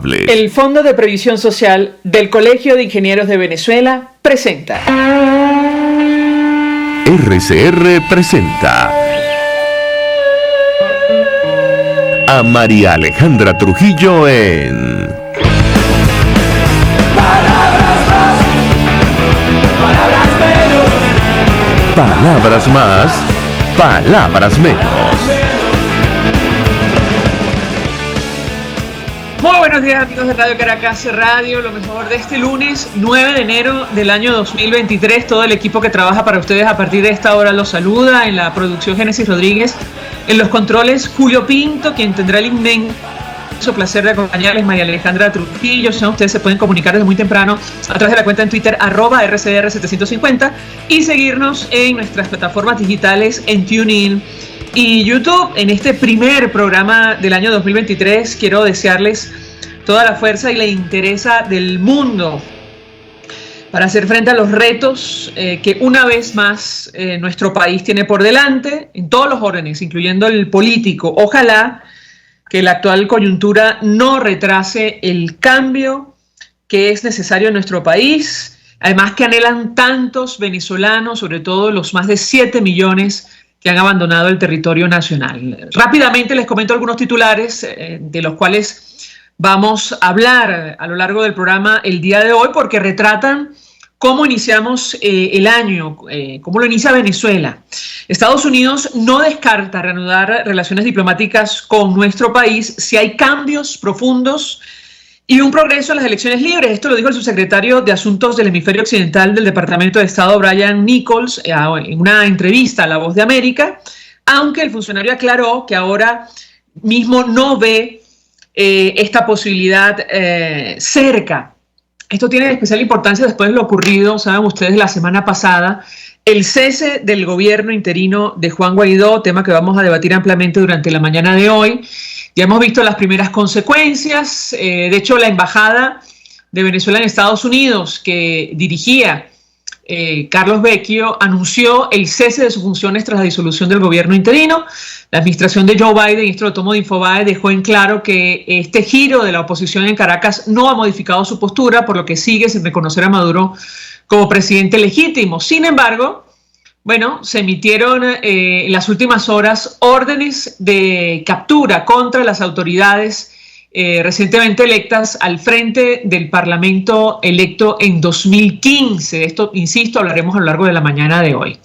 El Fondo de Previsión Social del Colegio de Ingenieros de Venezuela presenta. RCR presenta a María Alejandra Trujillo en Palabras más, palabras menos. Palabras más, palabras menos. Muy buenos días, amigos de Radio Caracas Radio, lo mejor de este lunes 9 de enero del año 2023. Todo el equipo que trabaja para ustedes a partir de esta hora los saluda. En la producción, Génesis Rodríguez. En los controles, Julio Pinto, quien tendrá el inmenso placer de acompañarles, María Alejandra Trujillo. Ustedes se pueden comunicar desde muy temprano a través de la cuenta en Twitter @RCR750 y seguirnos en nuestras plataformas digitales en TuneIn y YouTube. En este primer programa del año 2023 quiero desearles toda la fuerza y la entereza del mundo para hacer frente a los retos que una vez más nuestro país tiene por delante, en todos los órdenes, incluyendo el político. Ojalá que la actual coyuntura no retrase el cambio que es necesario en nuestro país, además que anhelan tantos venezolanos, sobre todo los más de 7 millones que han abandonado el territorio nacional. Rápidamente les comento algunos titulares de los cuales vamos a hablar a lo largo del programa el día de hoy, porque retratan cómo iniciamos el año, cómo lo inicia Venezuela. Estados Unidos no descarta reanudar relaciones diplomáticas con nuestro país si hay cambios profundos y un progreso en las elecciones libres. Esto lo dijo el subsecretario de Asuntos del Hemisferio Occidental del Departamento de Estado, Brian Nichols, en una entrevista a La Voz de América, aunque el funcionario aclaró que ahora mismo no ve esta posibilidad cerca. Esto tiene especial importancia después de lo ocurrido, saben ustedes, la semana pasada, el cese del gobierno interino de Juan Guaidó, tema que vamos a debatir ampliamente durante la mañana de hoy. Ya hemos visto las primeras consecuencias. De hecho, la embajada de Venezuela en Estados Unidos, que dirigía Carlos Vecchio, anunció el cese de sus funciones tras la disolución del gobierno interino. La administración de Joe Biden, y esto lo tomo de Infobae, dejó en claro que este giro de la oposición en Caracas no ha modificado su postura, por lo que sigue sin reconocer a Maduro como presidente legítimo. Sin embargo, bueno, se emitieron en las últimas horas órdenes de captura contra las autoridades recientemente electas al frente del Parlamento electo en 2015. De esto, insisto, hablaremos a lo largo de la mañana de hoy.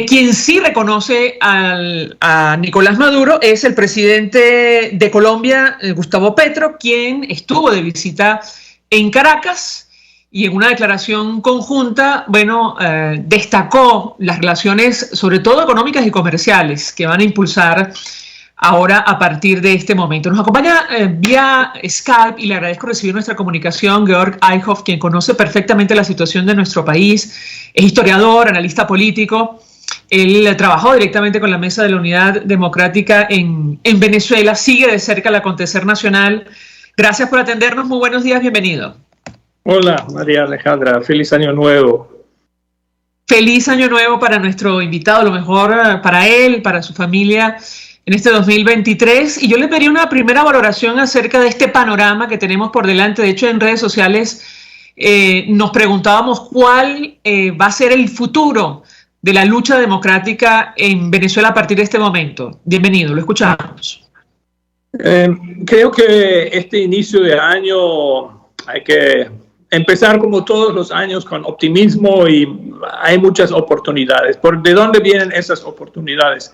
Quien sí reconoce a Nicolás Maduro es el presidente de Colombia, Gustavo Petro, quien estuvo de visita en Caracas y en una declaración conjunta, bueno, destacó las relaciones, sobre todo económicas y comerciales, que van a impulsar ahora a partir de este momento. Nos acompaña vía Skype y le agradezco recibir nuestra comunicación Georg Eichhoff, quien conoce perfectamente la situación de nuestro país, es historiador, analista político. Él trabajó directamente con la Mesa de la Unidad Democrática en Venezuela, sigue de cerca el acontecer nacional. Gracias por atendernos, muy buenos días, bienvenido. Hola María Alejandra, feliz año nuevo. Feliz año nuevo para nuestro invitado, lo mejor para él, para su familia en este 2023. Y yo le pediría una primera valoración acerca de este panorama que tenemos por delante. De hecho, en redes sociales nos preguntábamos cuál va a ser el futuro de la lucha democrática en Venezuela a partir de este momento. Bienvenido, lo escuchamos. Creo que este inicio de año hay que empezar como todos los años con optimismo y hay muchas oportunidades. ¿De dónde vienen esas oportunidades?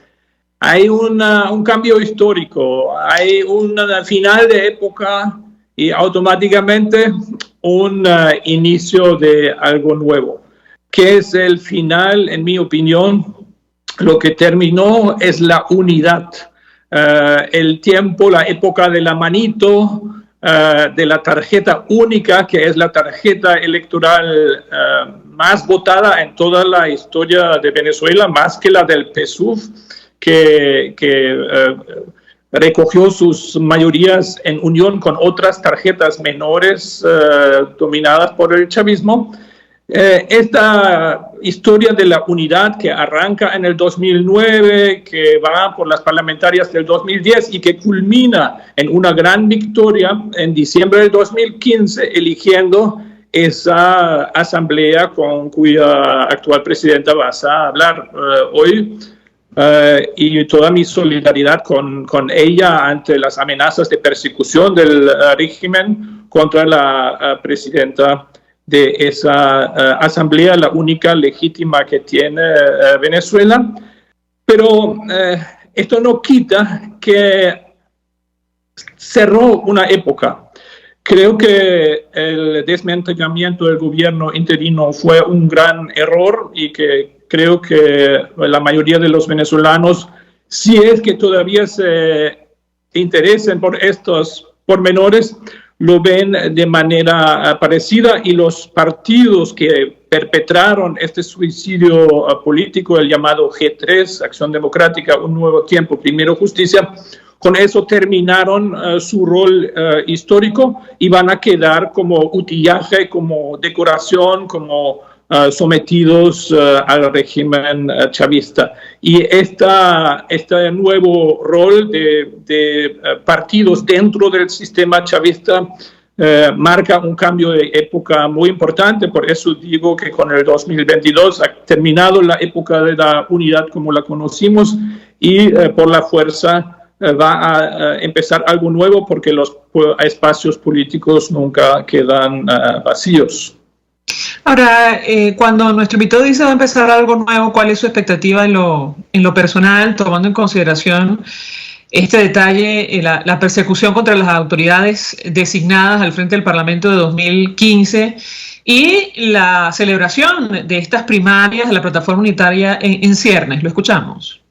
Hay un cambio histórico, hay un final de época y automáticamente un inicio de algo nuevo. ¿Qué es el final? En mi opinión, lo que terminó es la unidad. El tiempo, la época de la manito, de la tarjeta única, que es la tarjeta electoral más votada en toda la historia de Venezuela, más que la del PSUV, que recogió sus mayorías en unión con otras tarjetas menores dominadas por el chavismo. Esta historia de la unidad que arranca en el 2009, que va por las parlamentarias del 2010 y que culmina en una gran victoria en diciembre del 2015, eligiendo esa asamblea con cuya actual presidenta vas a hablar hoy. Y toda mi solidaridad con ella ante las amenazas de persecución del régimen contra la presidenta de esa asamblea, la única legítima que tiene Venezuela. Pero esto no quita que cerró una época. Creo que el desmantelamiento del gobierno interino fue un gran error y que creo que la mayoría de los venezolanos, si es que todavía se interesan por estos pormenores, lo ven de manera parecida, y los partidos que perpetraron este suicidio político, el llamado G3, Acción Democrática, Un Nuevo Tiempo, Primero Justicia, con eso terminaron su rol histórico y van a quedar como utillaje, como decoración, como sometidos al régimen chavista. Y este nuevo rol de partidos dentro del sistema chavista marca un cambio de época muy importante. Por eso digo que con el 2022 ha terminado la época de la unidad como la conocimos, y por la fuerza va a empezar algo nuevo, porque los espacios políticos nunca quedan vacíos. Ahora, cuando nuestro invitado dice va a empezar algo nuevo, ¿cuál es su expectativa en lo personal, tomando en consideración este detalle, la persecución contra las autoridades designadas al frente del Parlamento de 2015 y la celebración de estas primarias de la plataforma unitaria en ciernes? Lo escuchamos.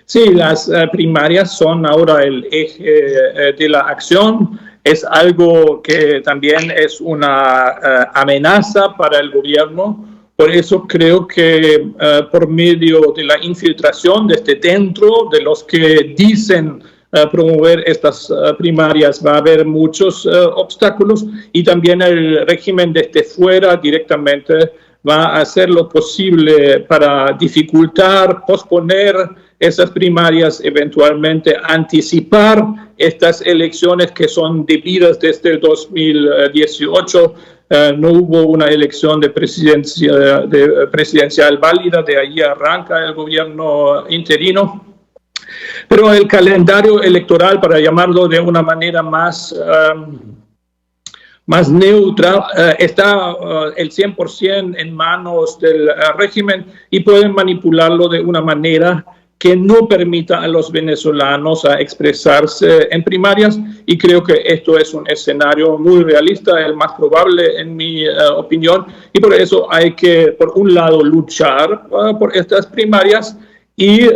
Sí, las primarias son ahora el eje de la acción. Es algo que también es una amenaza para el gobierno. Por eso creo que por medio de la infiltración desde dentro de los que dicen promover estas primarias va a haber muchos obstáculos, y también el régimen desde fuera directamente va a hacer lo posible para dificultar, posponer esas primarias, eventualmente anticipar estas elecciones que son debidas desde el 2018. No hubo una elección de presidencial válida, de ahí arranca el gobierno interino. Pero el calendario electoral, para llamarlo de una manera más neutra, está el 100% en manos del régimen, y pueden manipularlo de una manera que no permita a los venezolanos a expresarse en primarias, y creo que esto es un escenario muy realista, el más probable en mi opinión, y por eso hay que, por un lado, luchar por estas primarias y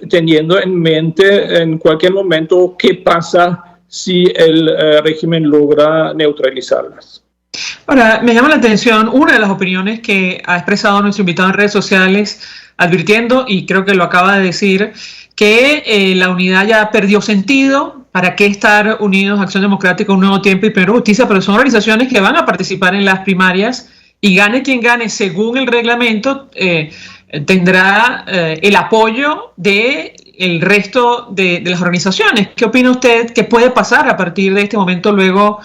teniendo en mente en cualquier momento qué pasa si el régimen logra neutralizarlas. Ahora, me llama la atención una de las opiniones que ha expresado nuestro invitado en redes sociales, advirtiendo, y creo que lo acaba de decir, que la unidad ya perdió sentido. ¿Para qué estar unidos? Acción Democrática, Un Nuevo Tiempo y Primero Justicia, pero son organizaciones que van a participar en las primarias, y gane quien gane, según el reglamento, tendrá el apoyo del resto de las organizaciones. ¿Qué opina usted que puede pasar a partir de este momento, luego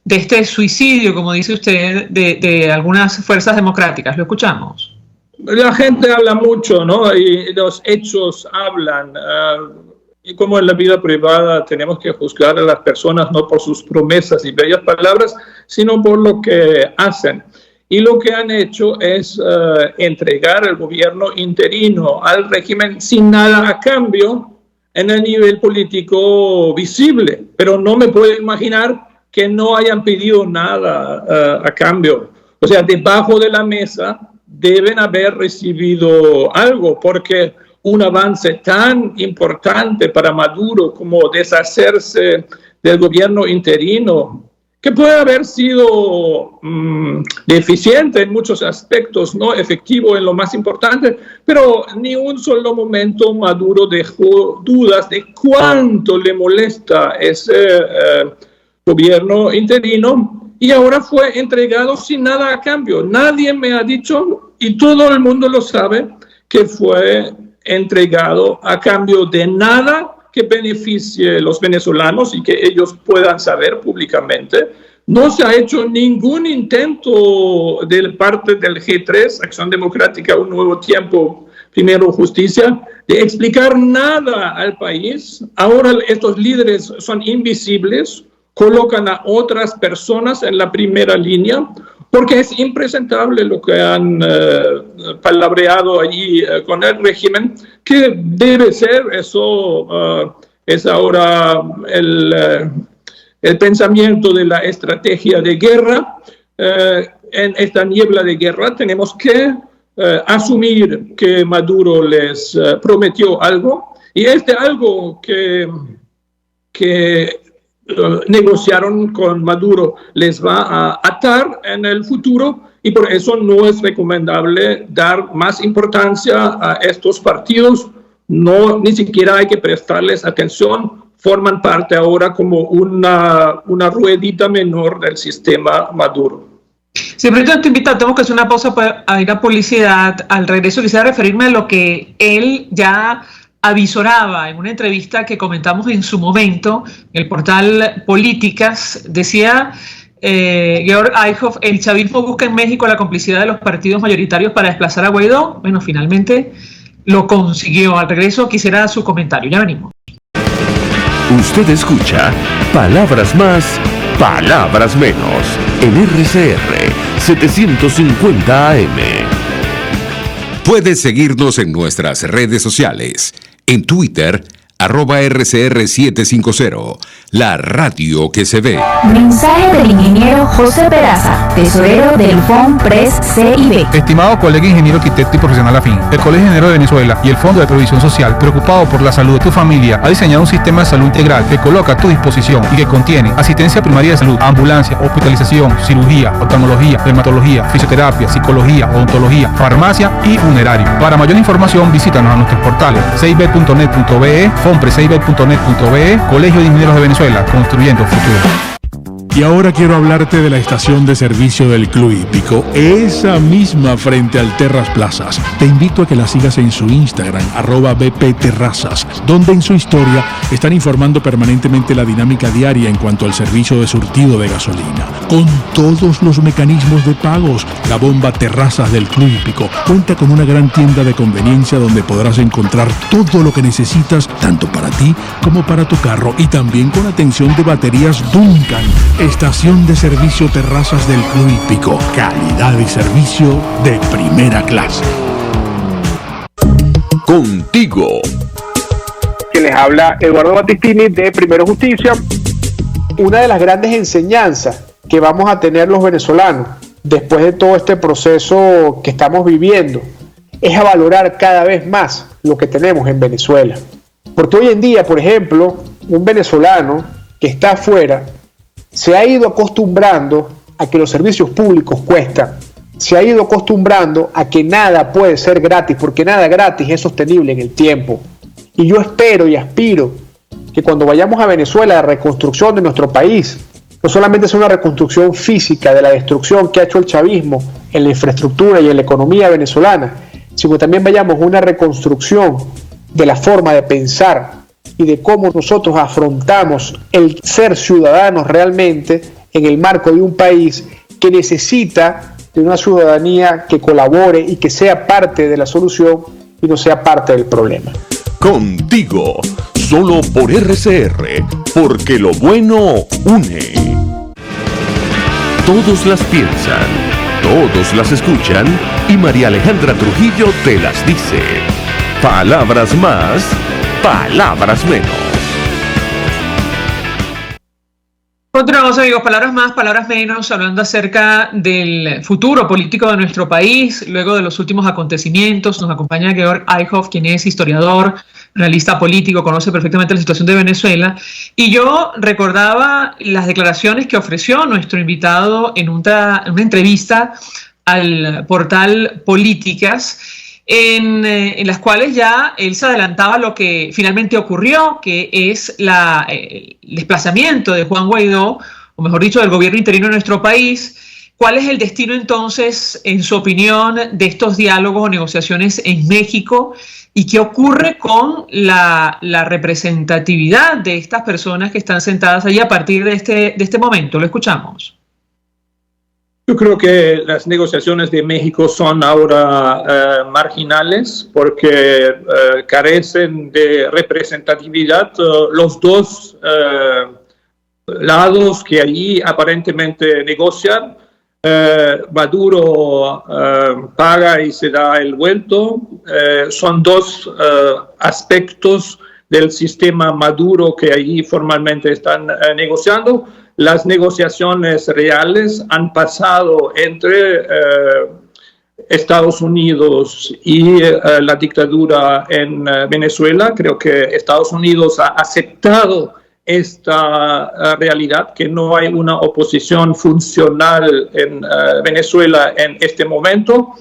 de este suicidio, como dice usted, de algunas fuerzas democráticas? Lo escuchamos. La gente habla mucho, ¿no? Y los hechos hablan. Y como en la vida privada tenemos que juzgar a las personas no por sus promesas y bellas palabras, sino por lo que hacen. Y lo que han hecho es entregar el gobierno interino al régimen sin nada a cambio en el nivel político visible. Pero no me puedo imaginar que no hayan pedido nada a cambio. O sea, debajo de la mesa deben haber recibido algo, porque un avance tan importante para Maduro como deshacerse del gobierno interino, que puede haber sido deficiente en muchos aspectos, no efectivo en lo más importante, pero ni un solo momento Maduro dejó dudas de cuánto le molesta ese gobierno interino, y ahora fue entregado sin nada a cambio. Nadie me ha dicho, y todo el mundo lo sabe, que fue entregado a cambio de nada que beneficie a los venezolanos y que ellos puedan saber públicamente. No se ha hecho ningún intento de parte del G3, Acción Democrática, Un Nuevo Tiempo, Primero Justicia, de explicar nada al país. Ahora estos líderes son invisibles, colocan a otras personas en la primera línea, porque es impresentable lo que han palabreado allí con el régimen, que debe ser eso, es ahora el pensamiento de la estrategia de guerra. En esta niebla de guerra tenemos que asumir que Maduro les prometió algo, y algo que negociaron con Maduro les va a atar en el futuro, y por eso no es recomendable dar más importancia a estos partidos. No, ni siquiera hay que prestarles atención. Forman parte ahora como una ruedita menor del sistema Maduro. Siempre te invito, tengo que hacer una pausa para ir a publicidad. Al regreso quisiera referirme a lo que él ya avisoraba en una entrevista que comentamos en su momento en el portal Políticas. Decía Georg Eichhoff: el chavismo busca en México la complicidad de los partidos mayoritarios para desplazar a Guaidó. Bueno, finalmente lo consiguió. Al regreso quisiera su comentario. Ya venimos. Usted escucha Palabras Más, Palabras Menos en RCR 750 AM. Puedes seguirnos en nuestras redes sociales. En Twitter, @RCR750, la radio que se ve. Mensaje del ingeniero José Peraza, tesorero del FONPRES CIB. Estimado colega ingeniero, arquitecto y profesional afín, el Colegio de Ingenieros de Venezuela y el Fondo de Previsión Social, preocupado por la salud de tu familia, ha diseñado un sistema de salud integral que coloca a tu disposición y que contiene asistencia primaria de salud, ambulancia, hospitalización, cirugía, oftalmología, dermatología, fisioterapia, psicología, odontología, farmacia y funerario. Para mayor información, visítanos a nuestros portales cib.net.be, fonprescib.net.be, Colegio de Ingenieros de Venezuela, construyendo futuro. Y ahora quiero hablarte de la estación de servicio del Club Hípico, esa misma frente al Terras Plazas. Te invito a que la sigas en su Instagram, @bpterrazas, donde en su historia están informando permanentemente la dinámica diaria en cuanto al servicio de surtido de gasolina. Con todos los mecanismos de pagos, la bomba Terrazas del Club Hípico cuenta con una gran tienda de conveniencia donde podrás encontrar todo lo que necesitas, tanto para ti como para tu carro, y también con atención de baterías Duncan. Estación de servicio Terrazas del Club Hípico. Calidad y servicio de primera clase. Contigo. Que les habla Eduardo Battistini de Primero Justicia. Una de las grandes enseñanzas que vamos a tener los venezolanos después de todo este proceso que estamos viviendo es a valorar cada vez más lo que tenemos en Venezuela. Porque hoy en día, por ejemplo, un venezolano que está afuera se ha ido acostumbrando a que los servicios públicos cuestan, se ha ido acostumbrando a que nada puede ser gratis, porque nada gratis es sostenible en el tiempo. Y yo espero y aspiro que cuando vayamos a Venezuela, la reconstrucción de nuestro país no solamente sea una reconstrucción física de la destrucción que ha hecho el chavismo en la infraestructura y en la economía venezolana, sino también vayamos a una reconstrucción de la forma de pensar y de cómo nosotros afrontamos el ser ciudadanos realmente en el marco de un país que necesita de una ciudadanía que colabore y que sea parte de la solución y no sea parte del problema. Contigo, solo por RCR, porque lo bueno une. Todos las piensan, todos las escuchan, y María Alejandra Trujillo te las dice. Palabras más, palabras menos. Continuamos, amigos, palabras más, palabras menos, hablando acerca del futuro político de nuestro país, luego de los últimos acontecimientos. Nos acompaña Georg Eichhoff, quien es historiador, analista político, conoce perfectamente la situación de Venezuela. Y yo recordaba las declaraciones que ofreció nuestro invitado en una entrevista al portal Políticas, en las cuales ya él se adelantaba lo que finalmente ocurrió, que es el desplazamiento de Juan Guaidó, o o mejor dicho, del gobierno interino de nuestro país. ¿Cuál es el destino entonces, en su opinión, de estos diálogos o negociaciones en México? ¿Y qué ocurre con la representatividad de estas personas que están sentadas allí a partir de este momento? Lo escuchamos. Yo creo que las negociaciones de México son ahora marginales porque carecen de representatividad. Los dos lados que allí aparentemente negocian, Maduro paga y se da el vuelto. Son dos aspectos del sistema Maduro que allí formalmente están negociando. Las negociaciones reales han pasado entre Estados Unidos y la dictadura en Venezuela. Creo que Estados Unidos ha aceptado esta realidad, que no hay una oposición funcional en Venezuela en este momento.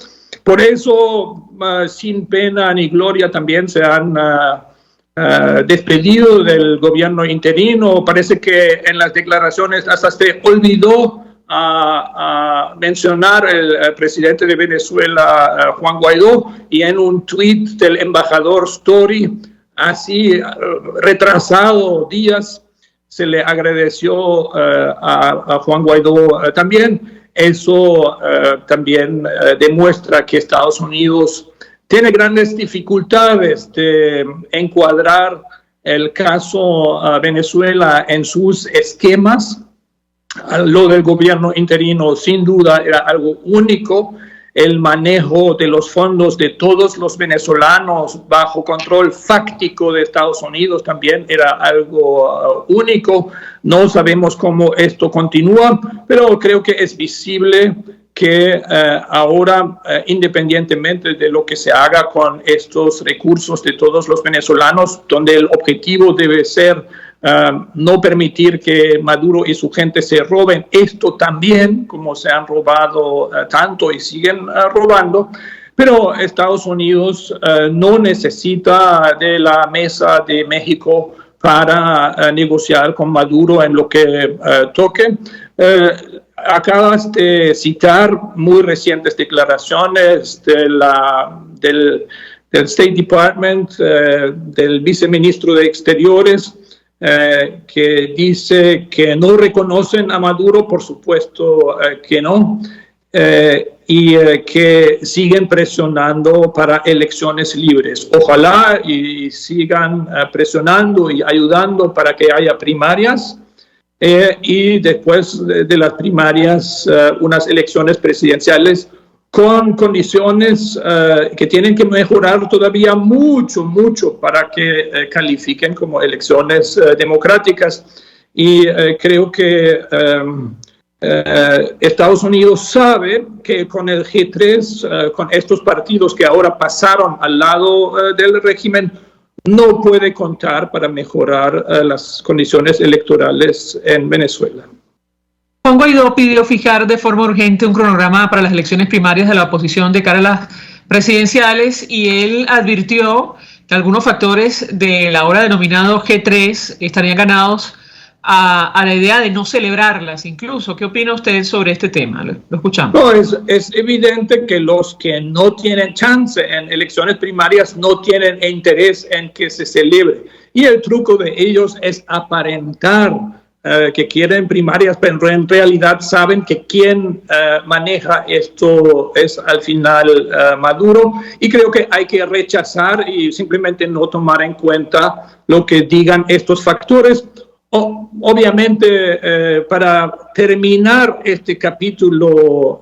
Por eso, sin pena ni gloria, también se han despedido del gobierno interino. Parece que en las declaraciones hasta se olvidó a mencionar el presidente de Venezuela, Juan Guaidó, y en un tuit del embajador Story, así retrasado días, se le agradeció a Juan Guaidó también. Eso también demuestra que Estados Unidos tiene grandes dificultades de encuadrar el caso Venezuela en sus esquemas. Lo del gobierno interino sin duda era algo único. El manejo de los fondos de todos los venezolanos bajo control fáctico de Estados Unidos también era algo único. No sabemos cómo esto continúa, pero creo que es visible que ahora, independientemente de lo que se haga con estos recursos de todos los venezolanos, donde el objetivo debe ser no permitir que Maduro y su gente se roben esto también, como se han robado tanto y siguen robando, pero Estados Unidos no necesita de la mesa de México para negociar con Maduro en lo que toque. Acabas de citar muy recientes declaraciones del State Department, del viceministro de Exteriores, que dice que no reconocen a Maduro, por supuesto que no, y que siguen presionando para elecciones libres. Ojalá y sigan presionando y ayudando para que haya primarias y después de las primarias unas elecciones presidenciales con condiciones que tienen que mejorar todavía mucho para que califiquen como elecciones democráticas. Y creo que Estados Unidos sabe que con el G3, con estos partidos que ahora pasaron al lado del régimen, no puede contar para mejorar las condiciones electorales en Venezuela. Juan Guaidó pidió fijar de forma urgente un cronograma para las elecciones primarias de la oposición de cara a las presidenciales, y él advirtió que algunos factores del ahora denominado G3 estarían ganados a la idea de no celebrarlas incluso. ¿Qué opina usted sobre este tema? Lo escuchamos. No, es evidente que los que no tienen chance en elecciones primarias no tienen interés en que se celebre. Y el truco de ellos es aparentar que quieren primarias, pero en realidad saben que quien maneja esto es al final Maduro, y creo que hay que rechazar y simplemente no tomar en cuenta lo que digan estos factores. Obviamente, para terminar este capítulo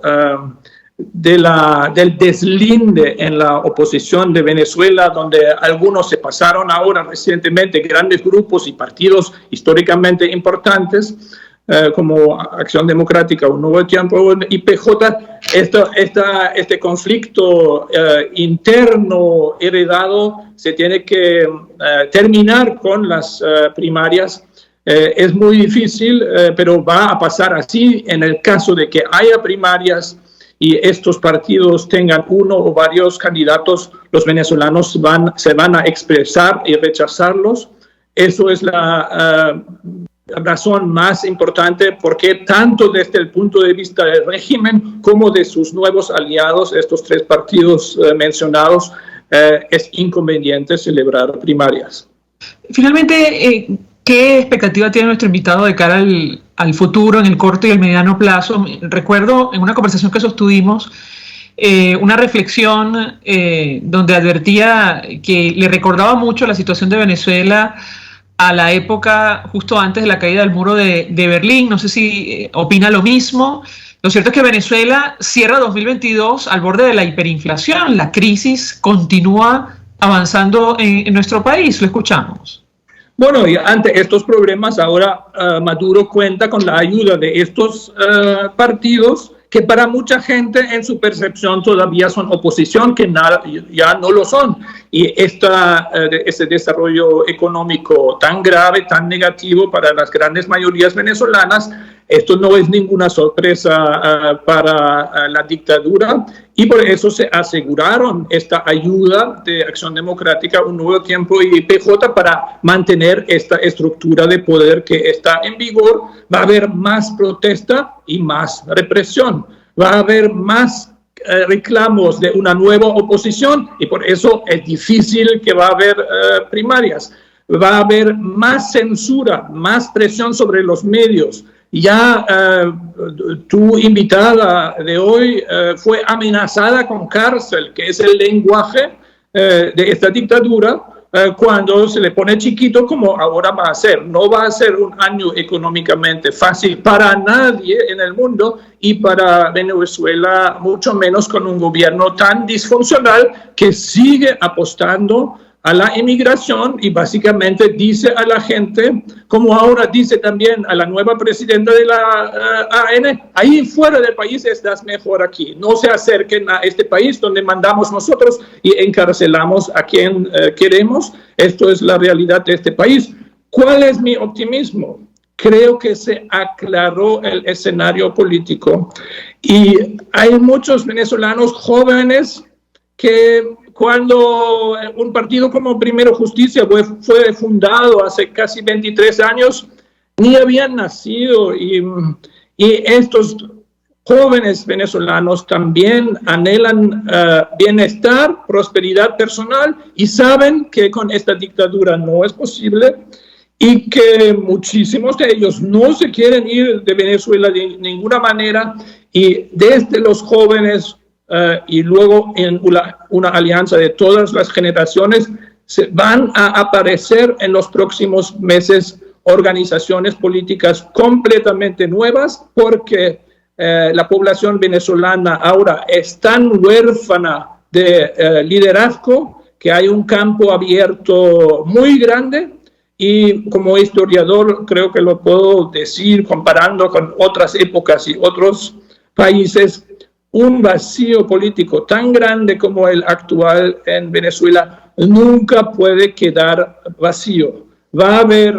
del deslinde en la oposición de Venezuela, donde algunos se pasaron ahora recientemente, grandes grupos y partidos históricamente importantes, como Acción Democrática, Un Nuevo Tiempo y PJ, este conflicto interno heredado se tiene que terminar con las primarias. Es muy difícil, pero va a pasar así. En el caso de que haya primarias y estos partidos tengan uno o varios candidatos, los venezolanos se van a expresar y rechazarlos. Eso es la razón más importante porque tanto desde el punto de vista del régimen como de sus nuevos aliados, estos tres partidos mencionados, es inconveniente celebrar primarias. Finalmente, ¿qué expectativa tiene nuestro invitado de cara al futuro en el corto y el mediano plazo? Recuerdo en una conversación que sostuvimos una reflexión donde advertía que le recordaba mucho la situación de Venezuela a la época justo antes de la caída del muro de Berlín. No sé si opina lo mismo. Lo cierto es que Venezuela cierra 2022 al borde de la hiperinflación. La crisis continúa avanzando en nuestro país. Lo escuchamos. Bueno, y ante estos problemas ahora Maduro cuenta con la ayuda de estos partidos que para mucha gente en su percepción todavía son oposición, que ya no lo son. Y ese desarrollo económico tan grave, tan negativo para las grandes mayorías venezolanas, esto no es ninguna sorpresa para la dictadura, y por eso se aseguraron esta ayuda de Acción Democrática, Un Nuevo Tiempo y PJ para mantener esta estructura de poder que está en vigor. Va a haber más protesta y más represión. Va a haber más reclamos de una nueva oposición y por eso es difícil que va a haber primarias. Va a haber más censura, más presión sobre los medios. Ya tu invitada de hoy fue amenazada con cárcel, que es el lenguaje de esta dictadura, cuando se le pone chiquito como ahora va a ser. No va a ser un año económicamente fácil para nadie en el mundo y para Venezuela mucho menos con un gobierno tan disfuncional que sigue apostando a la inmigración y básicamente dice a la gente, como ahora dice también a la nueva presidenta de la AN, ahí fuera del país estás mejor aquí, no se acerquen a este país donde mandamos nosotros y encarcelamos a quien queremos. Esto es la realidad de este país. ¿Cuál es mi optimismo? Creo que se aclaró el escenario político y hay muchos venezolanos jóvenes que cuando un partido como Primero Justicia fue fundado hace casi 23 años, ni habían nacido y estos jóvenes venezolanos también anhelan bienestar, prosperidad personal y saben que con esta dictadura no es posible y que muchísimos de ellos no se quieren ir de Venezuela de ninguna manera y desde los jóvenes y luego en una alianza de todas las generaciones se van a aparecer en los próximos meses organizaciones políticas completamente nuevas porque la población venezolana ahora es tan huérfana de liderazgo que hay un campo abierto muy grande y como historiador creo que lo puedo decir comparando con otras épocas y otros países. Un vacío político tan grande como el actual en Venezuela nunca puede quedar vacío. Va a haber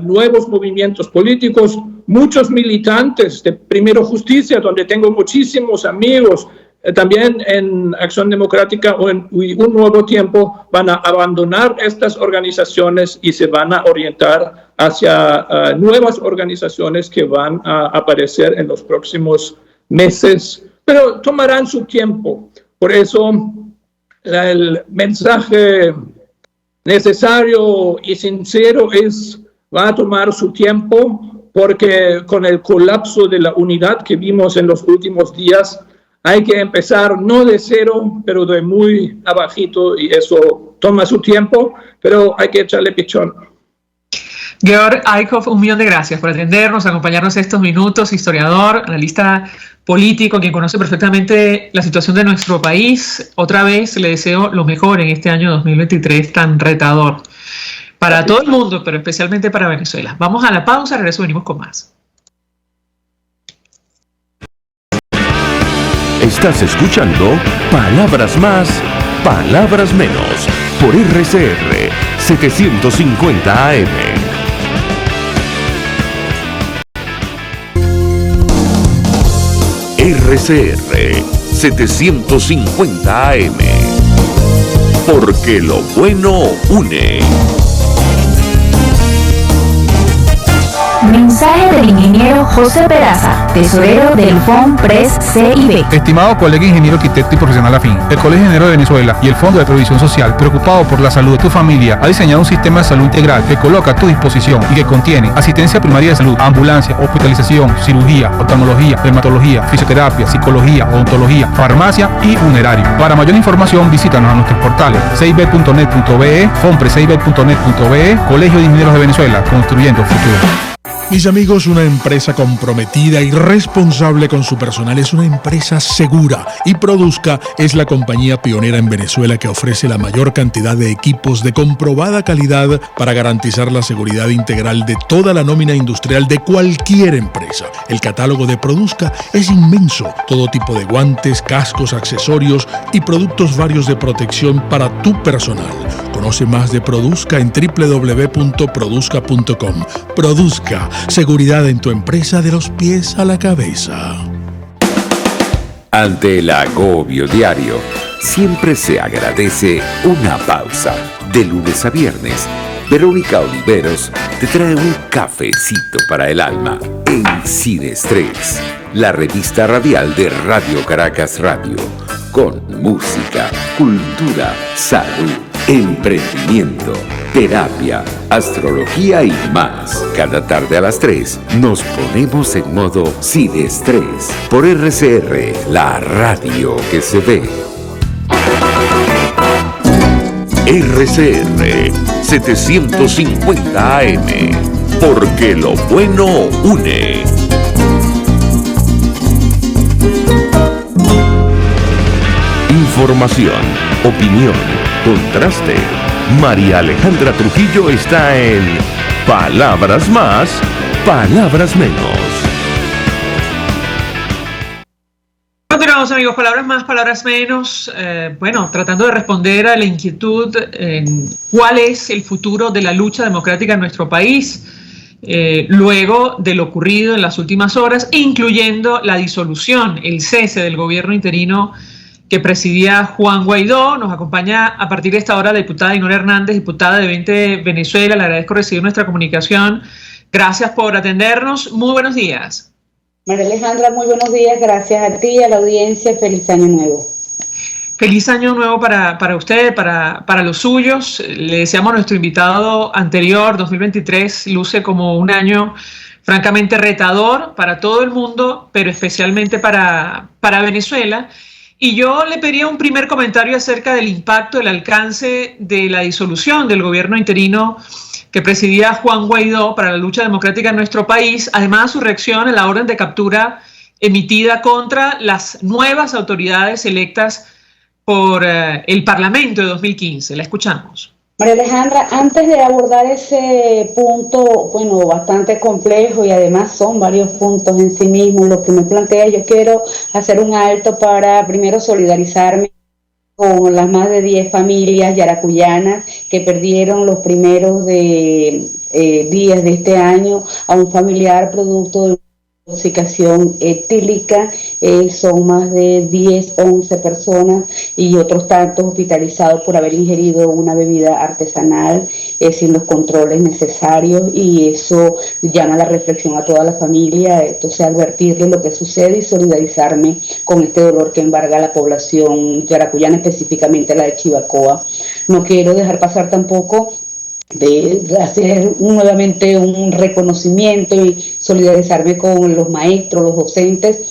nuevos movimientos políticos, muchos militantes de Primero Justicia, donde tengo muchísimos amigos, también en Acción Democrática o en Un Nuevo Tiempo, van a abandonar estas organizaciones y se van a orientar hacia nuevas organizaciones que van a aparecer en los próximos meses, pero tomarán su tiempo. Por eso el mensaje necesario y sincero va a tomar su tiempo, porque con el colapso de la unidad que vimos en los últimos días, hay que empezar no de cero, pero de muy abajito, y eso toma su tiempo, pero hay que echarle pichón. Georg Eickhoff, 1.000.000 de gracias por atendernos, acompañarnos estos minutos, historiador, analista político, quien conoce perfectamente la situación de nuestro país. Otra vez le deseo lo mejor en este año 2023 tan retador para todo el mundo, pero especialmente para Venezuela. Vamos a la pausa, regreso, venimos con más. Estás escuchando Palabras Más, Palabras Menos, por RCR 750 AM. RCR 750 AM. Porque lo bueno une. Mensaje del ingeniero José Peraza, tesorero del FONPRES CIB. Estimado colega ingeniero arquitecto y profesional afín, el Colegio Ingeniero de Venezuela y el Fondo de Previsión Social, preocupado por la salud de tu familia, ha diseñado un sistema de salud integral que coloca a tu disposición y que contiene asistencia primaria de salud, ambulancia, hospitalización, cirugía, oftalmología, dermatología, fisioterapia, psicología, odontología, farmacia y funerario. Para mayor información, visítanos a nuestros portales cib.net.be, fonprescib.net.be, Colegio de Ingenieros de Venezuela, construyendo futuro. Mis amigos, una empresa comprometida y responsable con su personal es una empresa segura, y Produzca es la compañía pionera en Venezuela que ofrece la mayor cantidad de equipos de comprobada calidad para garantizar la seguridad integral de toda la nómina industrial de cualquier empresa. El catálogo de Produzca es inmenso, todo tipo de guantes, cascos, accesorios y productos varios de protección para tu personal. Conoce más de Produzca en www.produzca.com. Produzca, seguridad en tu empresa de los pies a la cabeza. Ante el agobio diario, siempre se agradece una pausa. De lunes a viernes, Verónica Oliveros te trae un cafecito para el alma en Sin Estrés, la revista radial de Radio Caracas Radio, con música, cultura, salud, emprendimiento, terapia, astrología y más. Cada tarde a las 3 nos ponemos en modo Sin Estrés por RCR, la radio que se ve. RCR 750 AM, porque lo bueno une. Información, opinión, contraste. María Alejandra Trujillo está en Palabras Más, Palabras Menos. Continuamos, amigos, palabras más, palabras menos. Tratando de responder a la inquietud en cuál es el futuro de la lucha democrática en nuestro país, luego de lo ocurrido en las últimas horas, incluyendo la disolución, el cese del gobierno interino que presidía Juan Guaidó. Nos acompaña a partir de esta hora la diputada Dinora Hernández, diputada de 20 Venezuela. Le agradezco recibir nuestra comunicación. Gracias por atendernos. Muy buenos días. María Alejandra, muy buenos días. Gracias a ti, a la audiencia. Feliz año nuevo. Feliz año nuevo para usted, para los suyos. Le deseamos a nuestro invitado anterior, 2023, luce como un año francamente retador para todo el mundo, pero especialmente para Venezuela. Y yo le pediría un primer comentario acerca del impacto, del alcance de la disolución del gobierno interino que presidía Juan Guaidó para la lucha democrática en nuestro país, además su reacción a la orden de captura emitida contra las nuevas autoridades electas por el Parlamento de 2015. La escuchamos. María Alejandra, antes de abordar ese punto, bastante complejo, y además son varios puntos en sí mismos, lo que me plantea, yo quiero hacer un alto para primero solidarizarme con las más de 10 familias yaracuyanas que perdieron los primeros días de este año a un familiar producto de intoxicación etílica. Son más de 10, 11 personas y otros tantos hospitalizados por haber ingerido una bebida artesanal sin los controles necesarios, y eso llama a la reflexión a toda la familia. Entonces, advertirles lo que sucede y solidarizarme con este dolor que embarga a la población yaracuyana, específicamente la de Chivacoa. No quiero dejar pasar tampoco de hacer nuevamente un reconocimiento y solidarizarme con los maestros, los docentes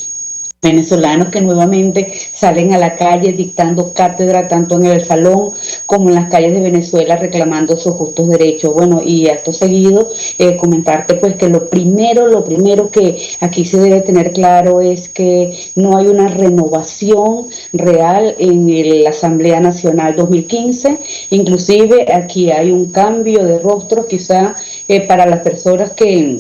venezolanos que nuevamente salen a la calle dictando cátedra tanto en el salón como en las calles de Venezuela reclamando sus justos derechos. Y acto seguido comentarte pues que lo primero que aquí se debe tener claro es que no hay una renovación real en la Asamblea Nacional 2015, inclusive aquí hay un cambio de rostro quizá para las personas que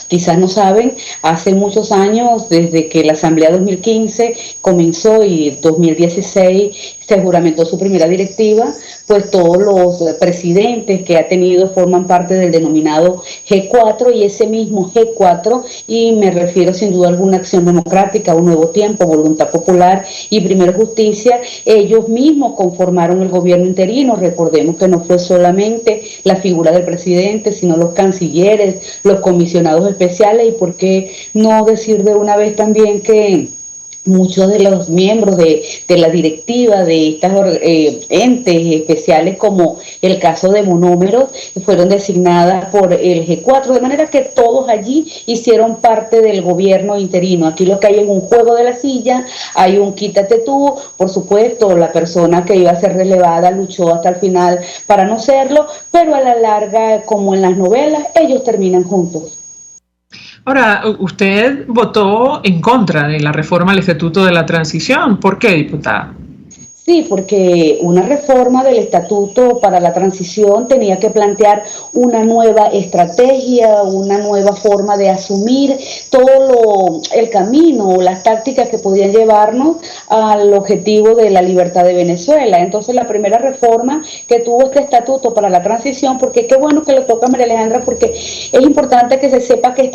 quizás no saben. Hace muchos años, desde que la Asamblea 2015 comenzó y 2016 se juramentó su primera directiva, pues todos los presidentes que ha tenido forman parte del denominado G4, y ese mismo G4, y me refiero sin duda alguna a Acción Democrática, Un Nuevo Tiempo, Voluntad Popular y Primero Justicia, ellos mismos conformaron el gobierno interino. Recordemos que no fue solamente la figura del presidente, sino los cancilleres, los comisionados especiales, y por qué no decir de una vez también que muchos de los miembros de la directiva de estas entes especiales, como el caso de Monómeros, fueron designadas por el G4, de manera que todos allí hicieron parte del gobierno interino. Aquí lo que hay es un juego de la silla, hay un quítate tú, por supuesto la persona que iba a ser relevada luchó hasta el final para no serlo, pero a la larga, como en las novelas, ellos terminan juntos. Ahora, usted votó en contra de la reforma al Estatuto de la Transición. ¿Por qué, diputada? Sí, porque una reforma del Estatuto para la Transición tenía que plantear una nueva estrategia, una nueva forma de asumir todo el camino, las tácticas que podían llevarnos al objetivo de la libertad de Venezuela. Entonces, la primera reforma que tuvo este Estatuto para la Transición, porque qué bueno que le toca a María Alejandra, porque es importante que se sepa que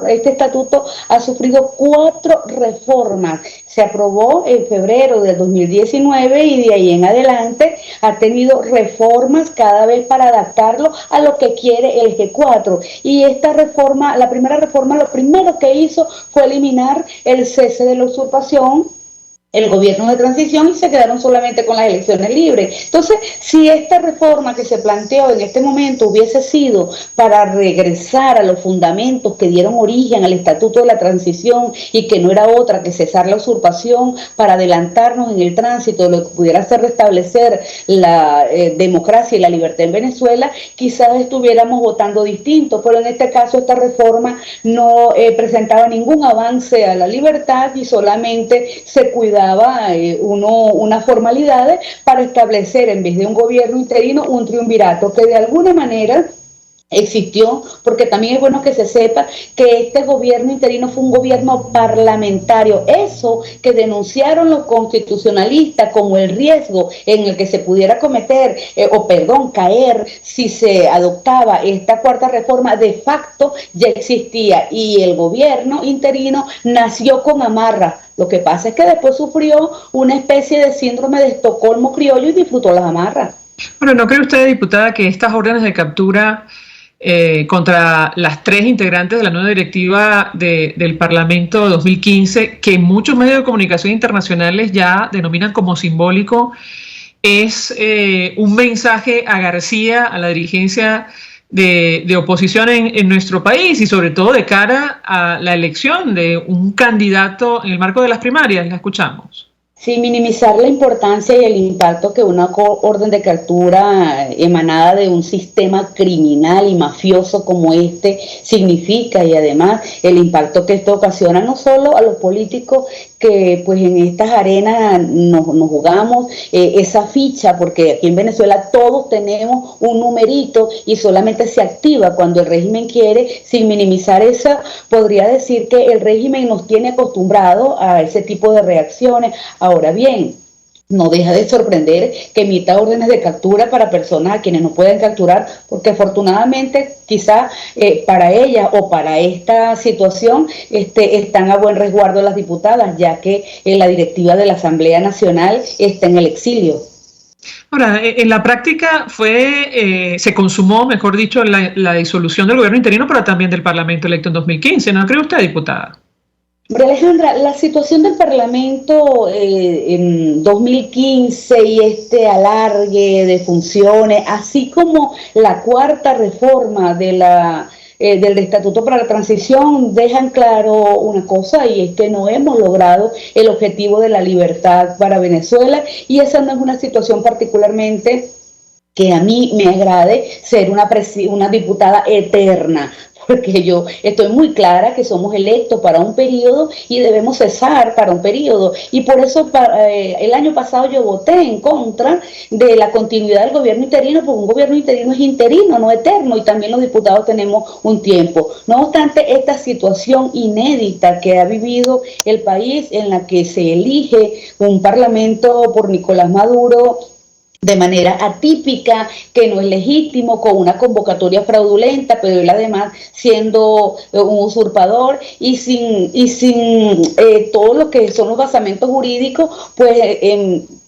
este Estatuto ha sufrido 4 reformas. Se aprobó en febrero del 2019, y de ahí en adelante ha tenido reformas cada vez para adaptarlo a lo que quiere el G4. Y esta reforma, la primera reforma, lo primero que hizo fue eliminar el cese de la usurpación, el gobierno de transición, y se quedaron solamente con las elecciones libres. Entonces, si esta reforma que se planteó en este momento hubiese sido para regresar a los fundamentos que dieron origen al Estatuto de la Transición, y que no era otra que cesar la usurpación para adelantarnos en el tránsito de lo que pudiera ser restablecer la democracia y la libertad en Venezuela, quizás estuviéramos votando distinto, pero en este caso esta reforma no presentaba ningún avance a la libertad, y solamente se cuidaba unas formalidades para establecer, en vez de un gobierno interino, un triunvirato que de alguna manera existió, porque también es bueno que se sepa que este gobierno interino fue un gobierno parlamentario. Eso que denunciaron los constitucionalistas como el riesgo en el que se pudiera caer si se adoptaba esta cuarta reforma, de facto ya existía, y el gobierno interino nació con amarras. Lo que pasa es que después sufrió una especie de síndrome de Estocolmo criollo y disfrutó las amarras. Bueno, ¿no cree usted, diputada, que estas órdenes de captura contra las 3 integrantes de la nueva directiva del Parlamento 2015, que muchos medios de comunicación internacionales ya denominan como simbólico, es un mensaje a García, a la dirigencia de oposición en nuestro país, y sobre todo de cara a la elección de un candidato en el marco de las primarias? La escuchamos. Sin minimizar la importancia y el impacto que una orden de captura emanada de un sistema criminal y mafioso como este significa, y además el impacto que esto ocasiona no solo a los políticos que pues en estas arenas nos jugamos esa ficha, porque aquí en Venezuela todos tenemos un numerito y solamente se activa cuando el régimen quiere. Sin minimizar esa, podría decir que el régimen nos tiene acostumbrados a ese tipo de reacciones. Ahora bien, no deja de sorprender que emita órdenes de captura para personas a quienes no pueden capturar, porque afortunadamente quizá para ella o para esta situación están a buen resguardo las diputadas, ya que la directiva de la Asamblea Nacional está en el exilio. Ahora, en la práctica se consumó, mejor dicho, la disolución del gobierno interino, pero también del Parlamento electo en 2015, ¿no cree usted, diputada? María Alejandra, la situación del Parlamento en 2015 y este alargue de funciones, así como la cuarta reforma del Estatuto para la Transición, dejan claro una cosa, y es que no hemos logrado el objetivo de la libertad para Venezuela, y esa no es una situación particularmente que a mí me agrade ser una diputada eterna, porque yo estoy muy clara que somos electos para un periodo y debemos cesar para un periodo. Y por eso el año pasado yo voté en contra de la continuidad del gobierno interino, porque un gobierno interino es interino, no eterno, y también los diputados tenemos un tiempo. No obstante, esta situación inédita que ha vivido el país, en la que se elige un parlamento por Nicolás Maduro de manera atípica, que no es legítimo, con una convocatoria fraudulenta, pero él además siendo un usurpador y sin todo lo que son los basamentos jurídicos, pues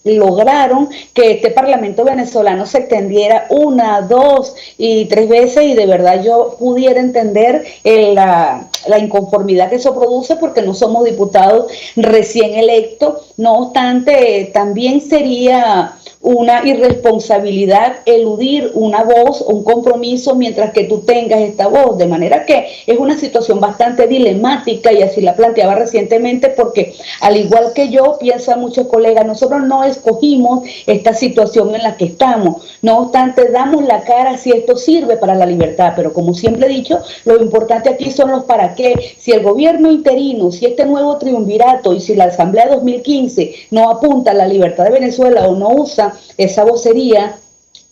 lograron que este parlamento venezolano se extendiera 1, 2 y 3 veces, y de verdad yo pudiera entender la inconformidad que eso produce, porque no somos diputados recién electos. No obstante, también sería una irresponsabilidad eludir una voz, un compromiso, mientras que tú tengas esta voz, de manera que es una situación bastante dilemática, y así la planteaba recientemente, porque al igual que yo, piensan muchos colegas, nosotros no escogimos esta situación en la que estamos, no obstante damos la cara si esto sirve para la libertad, pero como siempre he dicho, lo importante aquí son los para qué. Si el gobierno interino, si este nuevo triunvirato y si la Asamblea 2015 no apunta a la libertad de Venezuela o no usa esa vocería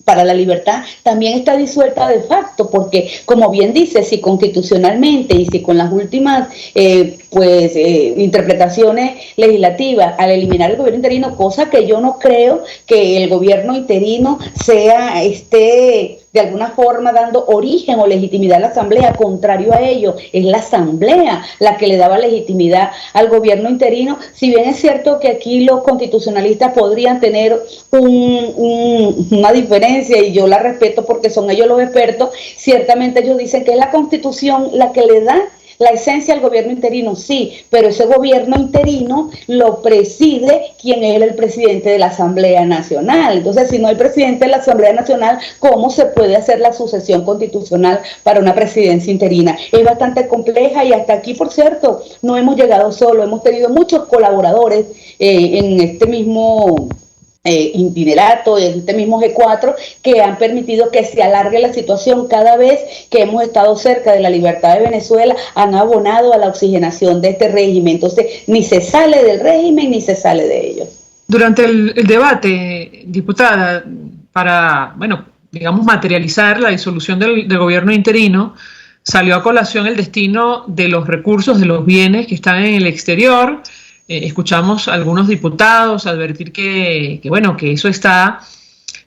para la libertad, también está disuelta de facto, porque como bien dice, si constitucionalmente y si con las últimas interpretaciones legislativas al eliminar el gobierno interino, cosa que yo no creo que el gobierno interino esté de alguna forma dando origen o legitimidad a la Asamblea, contrario a ello, es la Asamblea la que le daba legitimidad al gobierno interino. Si bien es cierto que aquí los constitucionalistas podrían tener una diferencia, y yo la respeto porque son ellos los expertos, ciertamente ellos dicen que es la Constitución la que le da la esencia al gobierno interino, sí, pero ese gobierno interino lo preside quien es el presidente de la Asamblea Nacional. Entonces, si no hay presidente de la Asamblea Nacional, ¿cómo se puede hacer la sucesión constitucional para una presidencia interina? Es bastante compleja, y hasta aquí, por cierto, no hemos llegado solos, hemos tenido muchos colaboradores en este mismo itinerato, de este mismo G4, que han permitido que se alargue la situación. Cada vez que hemos estado cerca de la libertad de Venezuela, han abonado a la oxigenación de este régimen. Entonces, ni se sale del régimen ni se sale de ello. Durante el debate, diputada, para, digamos, materializar la disolución del gobierno interino, salió a colación el destino de los recursos, de los bienes que están en el exterior. Escuchamos a algunos diputados advertir que eso está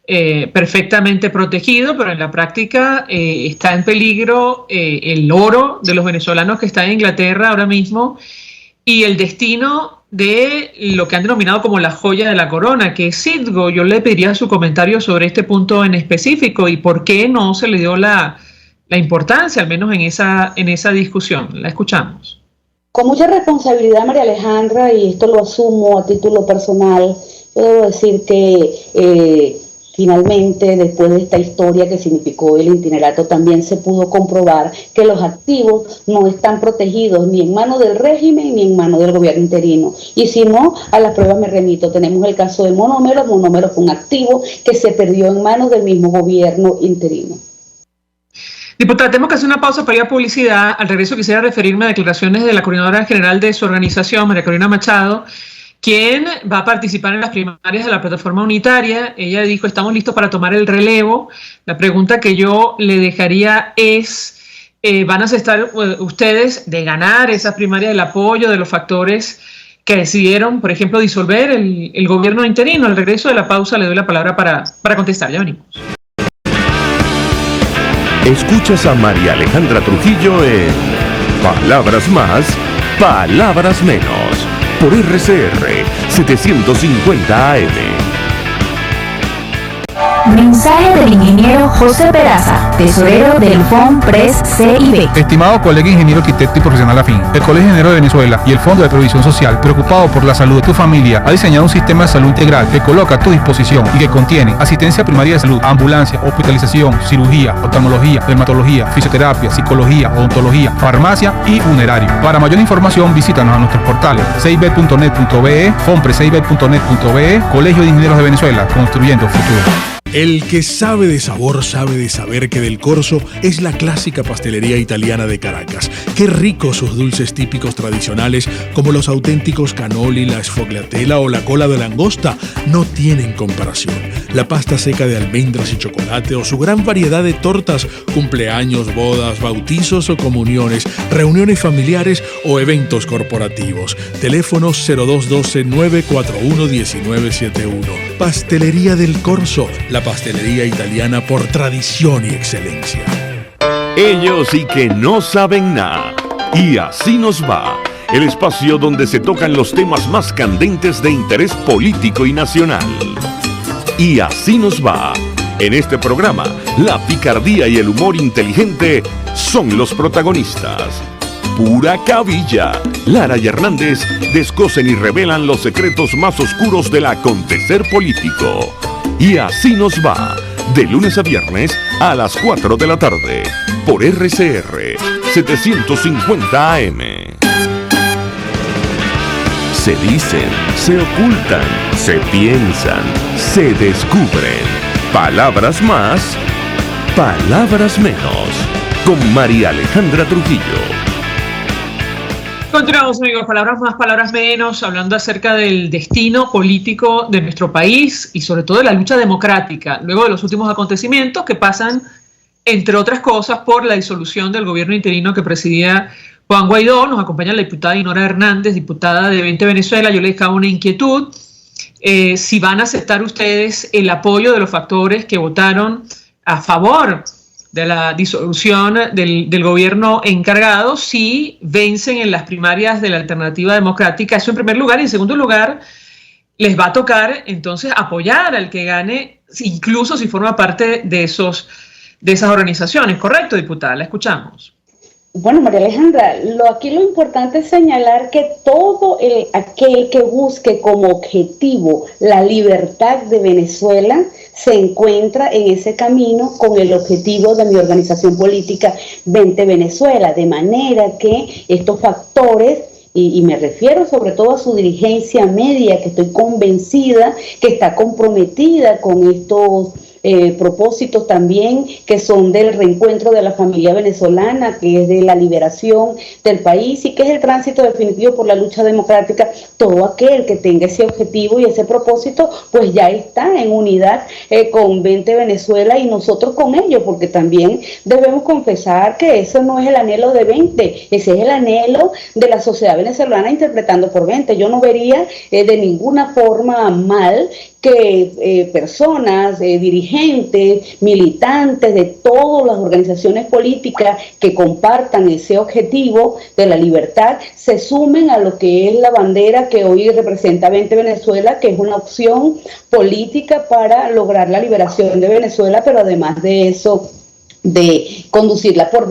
perfectamente protegido, pero en la práctica está en peligro el oro de los venezolanos que está en Inglaterra ahora mismo, y el destino de lo que han denominado como la joya de la corona, que es Citgo. Yo le pediría su comentario sobre este punto en específico y por qué no se le dio la importancia, al menos en esa discusión. La escuchamos. Con mucha responsabilidad, María Alejandra, y esto lo asumo a título personal, yo debo decir que finalmente, después de esta historia que significó el itinerato, también se pudo comprobar que los activos no están protegidos ni en manos del régimen ni en manos del gobierno interino. Y si no, a las pruebas me remito. Tenemos el caso de Monómero. Monómero fue un activo que se perdió en manos del mismo gobierno interino. Diputada, tenemos que hacer una pausa para ir a publicidad. Al regreso quisiera referirme a declaraciones de la coordinadora general de su organización, María Corina Machado, quien va a participar en las primarias de la plataforma unitaria. Ella dijo, estamos listos para tomar el relevo. La pregunta que yo le dejaría es, ¿van a aceptar ustedes de ganar esas primarias, del apoyo de los factores que decidieron, por ejemplo, disolver el gobierno interino? Al regreso de la pausa le doy la palabra para contestar. Ya venimos. Escuchas a María Alejandra Trujillo en Palabras Más, Palabras Menos, por RCR 750 AM. Mensaje del ingeniero José Peraza, tesorero del FONPRES CIB. Estimado colega ingeniero arquitecto y profesional afín, el Colegio Ingeniero de Venezuela y el Fondo de Previsión Social, preocupado por la salud de tu familia, ha diseñado un sistema de salud integral que coloca a tu disposición y que contiene asistencia primaria de salud, ambulancia, hospitalización, cirugía, oftalmología, dermatología, fisioterapia, psicología, odontología, farmacia y funerario. Para mayor información, visítanos a nuestros portales cib.net.be, fonprescib.net.be, Colegio de Ingenieros de Venezuela, construyendo futuro. El que sabe de sabor sabe de saber que Del Corso es la clásica pastelería italiana de Caracas. Qué ricos sus dulces típicos tradicionales como los auténticos cannoli, la sfogliatella o la cola de langosta no tienen comparación. La pasta seca de almendras y chocolate o su gran variedad de tortas, cumpleaños, bodas, bautizos o comuniones, reuniones familiares o eventos corporativos. Teléfonos 0212-941-1971. Pastelería Del Corso, la pastelería italiana por tradición y excelencia. Ellos sí que no saben nada. Y así nos va. El espacio donde se tocan los temas más candentes de interés político y nacional. Y así nos va. En este programa, la picardía y el humor inteligente son los protagonistas. Pura cabilla. Lara y Hernández descosen y revelan los secretos más oscuros del acontecer político. Y así nos va. De lunes a viernes a las 4 de la tarde. Por RCR 750 AM. Se dicen, se ocultan, se piensan, se descubren. Palabras más, palabras menos. Con María Alejandra Trujillo. Continuamos, amigos, palabras más, palabras menos, hablando acerca del destino político de nuestro país y sobre todo de la lucha democrática, luego de los últimos acontecimientos que pasan, entre otras cosas, por la disolución del gobierno interino que presidía Juan Guaidó. Nos acompaña la diputada Dinora Hernández, diputada de 20 Venezuela. Yo les dejaba una inquietud, si van a aceptar ustedes el apoyo de los factores que votaron a favor de la disolución del gobierno encargado, si vencen en las primarias de la Alternativa Democrática. Eso en primer lugar. Y en segundo lugar, les va a tocar entonces apoyar al que gane, incluso si forma parte de esas organizaciones. ¿Correcto, diputada? La escuchamos. Bueno, María Alejandra, aquí lo importante es señalar que todo aquel que busque como objetivo la libertad de Venezuela se encuentra en ese camino con el objetivo de mi organización política 20 Venezuela, de manera que estos factores, y me refiero sobre todo a su dirigencia media, que estoy convencida que está comprometida con estos propósitos también que son del reencuentro de la familia venezolana, que es de la liberación del país y que es el tránsito definitivo por la lucha democrática. Todo aquel que tenga ese objetivo y ese propósito, pues ya está en unidad con 20 Venezuela y nosotros con ellos, porque también debemos confesar que eso no es el anhelo de 20, ese es el anhelo de la sociedad venezolana interpretando por 20. Yo no vería de ninguna forma mal que personas, dirigentes, militantes de todas las organizaciones políticas que compartan ese objetivo de la libertad se sumen a lo que es la bandera que hoy representa 20 Venezuela, que es una opción política para lograr la liberación de Venezuela, pero además de eso, de conducirla por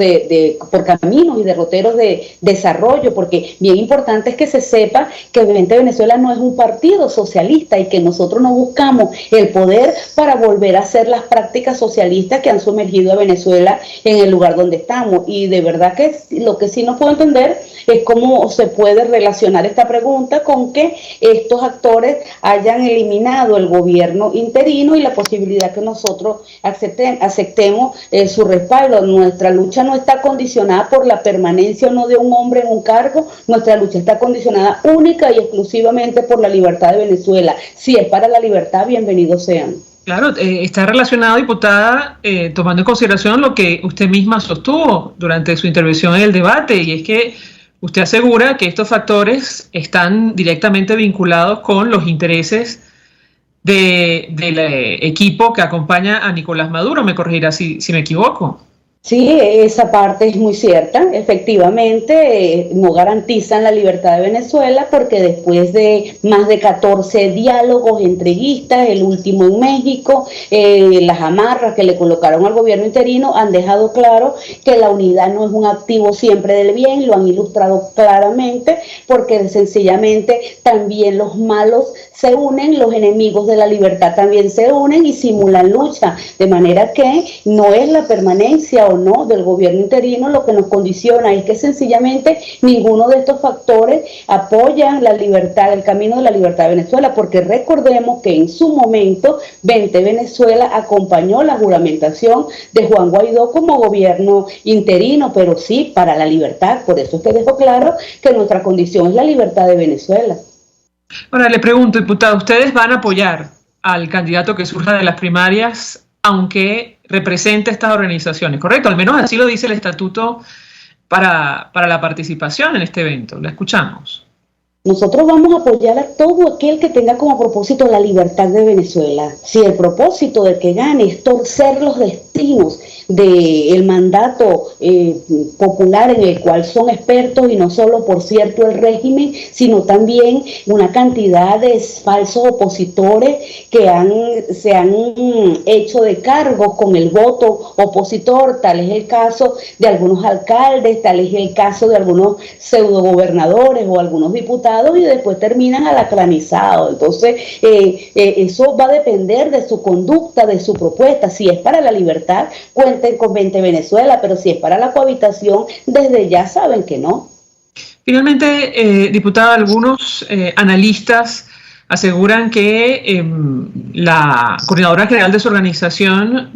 caminos y derroteros de desarrollo, porque bien importante es que se sepa que 20 Venezuela no es un partido socialista y que nosotros no buscamos el poder para volver a hacer las prácticas socialistas que han sumergido a Venezuela en el lugar donde estamos. Y de verdad que lo que sí no puedo entender es cómo se puede relacionar esta pregunta con que estos actores hayan eliminado el gobierno interino y la posibilidad que nosotros aceptemos su respaldo. Nuestra lucha no está condicionada por la permanencia o no de un hombre en un cargo, nuestra lucha está condicionada única y exclusivamente por la libertad de Venezuela. Si es para la libertad, bienvenidos sean. Claro, está relacionado, diputada, tomando en consideración lo que usted misma sostuvo durante su intervención en el debate, y es que usted asegura que estos factores están directamente vinculados con los intereses del equipo que acompaña a Nicolás Maduro. Me corregirá si me equivoco. Sí, esa parte es muy cierta. Efectivamente, no garantizan la libertad de Venezuela porque después de más de 14 diálogos entreguistas, el último en México, las amarras que le colocaron al gobierno interino han dejado claro que la unidad no es un activo siempre del bien, lo han ilustrado claramente, porque sencillamente también los malos se unen, los enemigos de la libertad también se unen y simulan lucha, de manera que no es la permanencia o o no del gobierno interino, lo que nos condiciona es que sencillamente ninguno de estos factores apoya la libertad, el camino de la libertad de Venezuela, porque recordemos que en su momento Vente Venezuela acompañó la juramentación de Juan Guaidó como gobierno interino, pero sí para la libertad. Por eso es que dejo claro que nuestra condición es la libertad de Venezuela. Ahora le pregunto, diputado, ¿ustedes van a apoyar al candidato que surja de las primarias, aunque represente estas organizaciones? ¿Correcto? Al menos así lo dice el estatuto para la participación en este evento. La escuchamos. Nosotros vamos a apoyar a todo aquel que tenga como propósito la libertad de Venezuela. Si el propósito de que gane es torcer los destinos del mandato popular en el cual son expertos, y no solo, por cierto, el régimen, sino también una cantidad de falsos opositores que se han hecho de cargos con el voto opositor. Tal es el caso de algunos alcaldes, tal es el caso de algunos pseudogobernadores o algunos diputados, y después terminan alacranizados. Entonces eso va a depender de su conducta, de su propuesta. Si es para la libertad, cuenten con Vente Venezuela, pero si es para la cohabitación, desde ya saben que no. Finalmente, diputada, algunos analistas aseguran que la coordinadora general de su organización,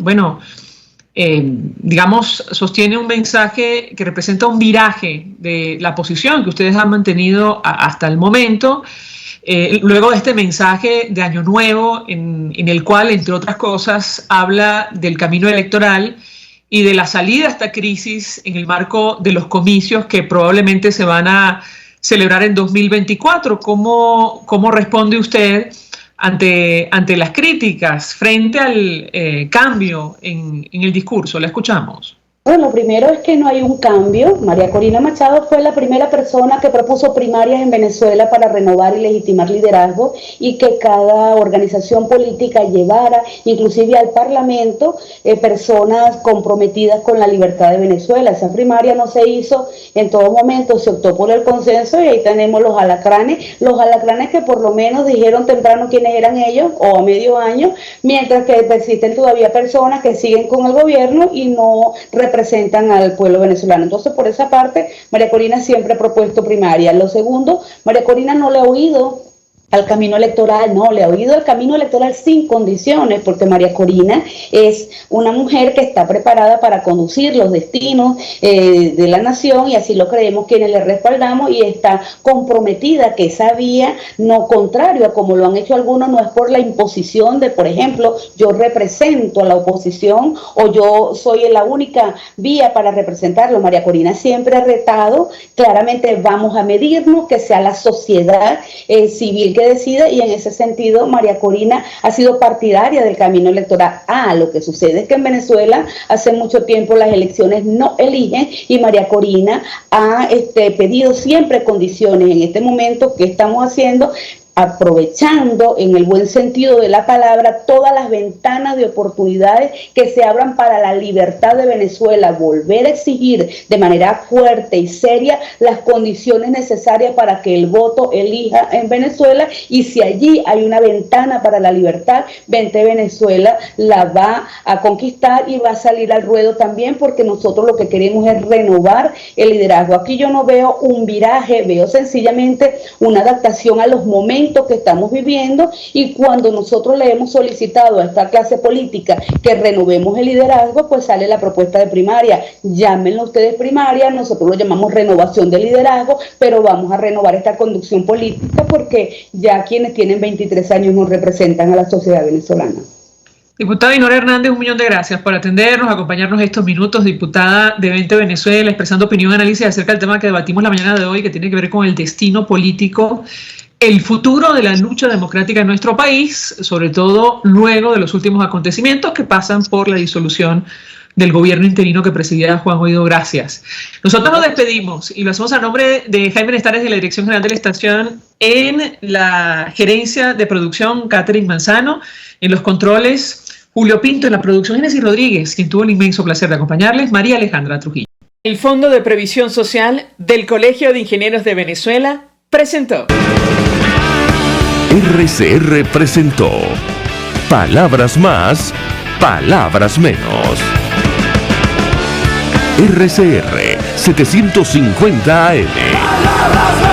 digamos, sostiene un mensaje que representa un viraje de la posición que ustedes han mantenido hasta el momento, luego de este mensaje de Año Nuevo, en el cual, entre otras cosas, habla del camino electoral y de la salida a esta crisis en el marco de los comicios que probablemente se van a celebrar en 2024. ¿Cómo responde usted ante las críticas frente al cambio en el discurso? La escuchamos. Bueno, primero es que no hay un cambio. María Corina Machado fue la primera persona que propuso primarias en Venezuela para renovar y legitimar liderazgo, y que cada organización política llevara, inclusive al Parlamento, personas comprometidas con la libertad de Venezuela. Esa primaria no se hizo en todo momento, se optó por el consenso, y ahí tenemos los alacranes que por lo menos dijeron temprano quiénes eran ellos, o a medio año, mientras que persisten todavía personas que siguen con el gobierno y no representan al pueblo venezolano. Entonces, por esa parte, María Corina siempre ha propuesto primaria. Lo segundo, María Corina no le ha oído al camino electoral, no, le ha oído al camino electoral sin condiciones, porque María Corina es una mujer que está preparada para conducir los destinos de la nación, y así lo creemos quienes le respaldamos, y está comprometida que esa vía, no contrario a como lo han hecho algunos, no es por la imposición de, por ejemplo, yo represento a la oposición o yo soy la única vía para representarlo. María Corina siempre ha retado, claramente vamos a medirnos, que sea la sociedad civil que decida, y en ese sentido María Corina ha sido partidaria del camino electoral. Lo que sucede es que en Venezuela hace mucho tiempo las elecciones no eligen, y María Corina ha pedido siempre condiciones. En este momento, ¿qué estamos haciendo? Aprovechando, en el buen sentido de la palabra, todas las ventanas de oportunidades que se abran para la libertad de Venezuela, volver a exigir de manera fuerte y seria las condiciones necesarias para que el voto elija en Venezuela, y si allí hay una ventana para la libertad, Vente Venezuela la va a conquistar y va a salir al ruedo también, porque nosotros lo que queremos es renovar el liderazgo. Aquí yo no veo un viraje, veo sencillamente una adaptación a los momentos que estamos viviendo, y cuando nosotros le hemos solicitado a esta clase política que renovemos el liderazgo, pues sale la propuesta de primaria. Llámenlo ustedes primaria, nosotros lo llamamos renovación de liderazgo, pero vamos a renovar esta conducción política, porque ya quienes tienen 23 años no representan a la sociedad venezolana. Diputada Ainhoa Hernández, 1.000.000 de gracias por atendernos, acompañarnos estos minutos, diputada de Vente Venezuela, expresando opinión y análisis acerca del tema que debatimos la mañana de hoy, que tiene que ver con el destino político, el futuro de la lucha democrática en nuestro país, sobre todo luego de los últimos acontecimientos que pasan por la disolución del gobierno interino que presidía Juan Guaidó. Gracias. Nosotros nos despedimos y lo hacemos a nombre de Jaime Nestares, de la Dirección General de la Estación, en la gerencia de producción Catherine Manzano, en los controles Julio Pinto, en la producción Génesis Rodríguez, quien tuvo el inmenso placer de acompañarles, María Alejandra Trujillo. El Fondo de Previsión Social del Colegio de Ingenieros de Venezuela presentó. RCR presentó Palabras Más, Palabras Menos. RCR 750 AM.